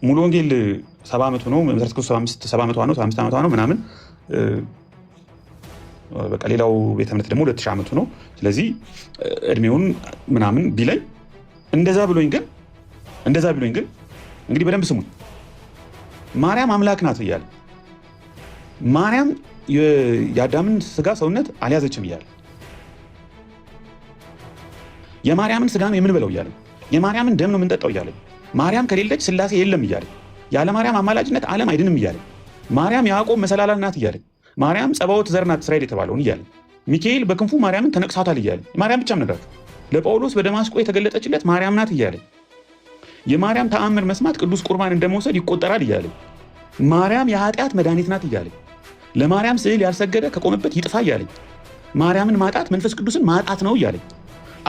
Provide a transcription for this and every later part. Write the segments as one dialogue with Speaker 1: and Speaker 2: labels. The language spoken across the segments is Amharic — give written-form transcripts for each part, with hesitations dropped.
Speaker 1: ሙሉ ወንጌል 70 ዓመቱ ነው። መሰረት ክርስቶስ 70 ዓመቷ ነው፣ 75 ዓመቷ ነው ምናምን። በቃ ሌላው ቤተ እምነት ደግሞ 2000 ዓመቱ ነው። ስለዚህ እድሜውን ምናምን ቢለኝ እንደዛ ብሎኝ ግን እንግዲህ በደንብ ስሙኝ። ማርያም አምላክ ናት እያለ ማርያም የአዳምን ስጋ ሰውነት አልያዘችም እያለ የማርያምን ስጋ ነው የምንበለው እያለ የማርያምን ደም ነው የምንጠጣው እያለ ማርያም ከሌለች ስላሴ የለም እያለ ያለ ማርያም አማላጅነት ዓለም አይድንም እያለ ማርያም ያዕቆብ መሰላል ናት እያለ ማርያም ጸባዖት ዘር ናት እስራኤል የተባለውን እያለ ሚካኤል በክንፉ ማርያምን ተነቅሳታል እያለ ማርያም ብቻ ምንድራችሁ ለጳውሎስ በደማስቆ የተገለጠችለት ማርያም ናት እያለ የማርያም ተአምር መስማት ቅዱስ ቁርባን እንደመውሰድ ይቆጠራል እያለ ማርያም የኃጢአት መድኃኒት ናት እያለ ለማርያም ስዕል ያልሰገደ ከቆመበት ይጥፋ እያለ ማርያምን ማጣት መንፈስ ቅዱስን ማጣት ነው እያለ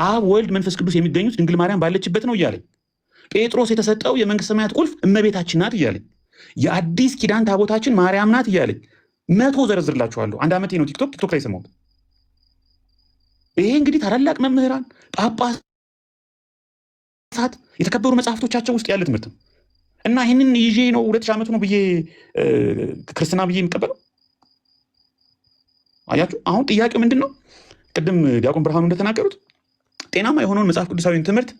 Speaker 1: አብ ወልድ መንፈስ ቅዱስ የሚገኙት ድንግል ማርያም ባለችበት ነው እያለ ጴጥሮስ የተሰጠው የመንግስት ሰማያት ቁልፍ እመቤታችን ናት እያለ የአዲስ ኪዳን ታቦታችን ማርያም ናት እያለ 100 ዘረዝርላችኋለሁ። አንድ ዓመቴ ነው ቲክቶክ ላይ ሰማሁት። ይሄ እንግዲህ ታላላቅ መምህራን ጳጳሳት የተከበሩ መጽሐፍቶቻቸው ውስጥ ያለ ትምህርት ነው እና ይህንን ይዤ ነው 2000 ዓመቱ ነው ብዬ ክርስትና ብዬ የሚቀበለው። አያችሁ፣ አሁን ጥያቄው ምንድን ነው? ቅድም ዲያቆን ብርሃኑ እንደተናገሩት ጤናማ የሆነውን መጽሐፍ ቅዱሳዊን ትምህርት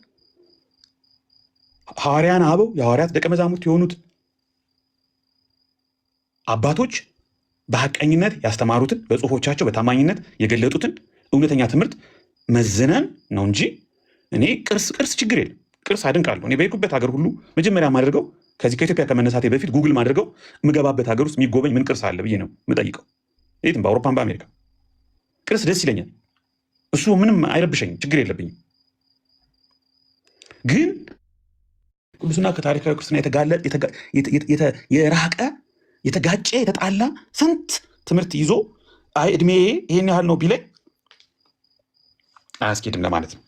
Speaker 1: ሐዋርያን አበው የሐዋርያት ደቀ መዛሙርት የሆኑት አባቶች በሐቀኝነት ያስተማሩትን በጽሁፎቻቸው በታማኝነት የገለጡትን እውነተኛ ትምህርት መዝነን ነው እንጂ እኔ ቅርስ ችግር የለም። ቅርስ አድንቃለሁ። እኔ በሄድኩበት ሀገር ሁሉ መጀመሪያ ማድረገው ከዚህ ከኢትዮጵያ ከመነሳቴ በፊት ጉግል ማድረገው የምገባበት ሀገር ውስጥ የሚጎበኝ ምን ቅርስ አለ ብዬ ነው የምጠይቀው። የትም በአውሮፓም በአሜሪካ ቅርስ ደስ ይለኛል። እሱ ምንም አይረብሸኝም፣ ችግር የለብኝም። ግን ቅዱስና ከታሪካዊ ክርስትና የራቀ የተጋጨ የተጣላ ስንት ትምህርት ይዞ አይ እድሜ ይሄን ያህል ነው ቢለኝ አያስኬድም ለማለት ነው።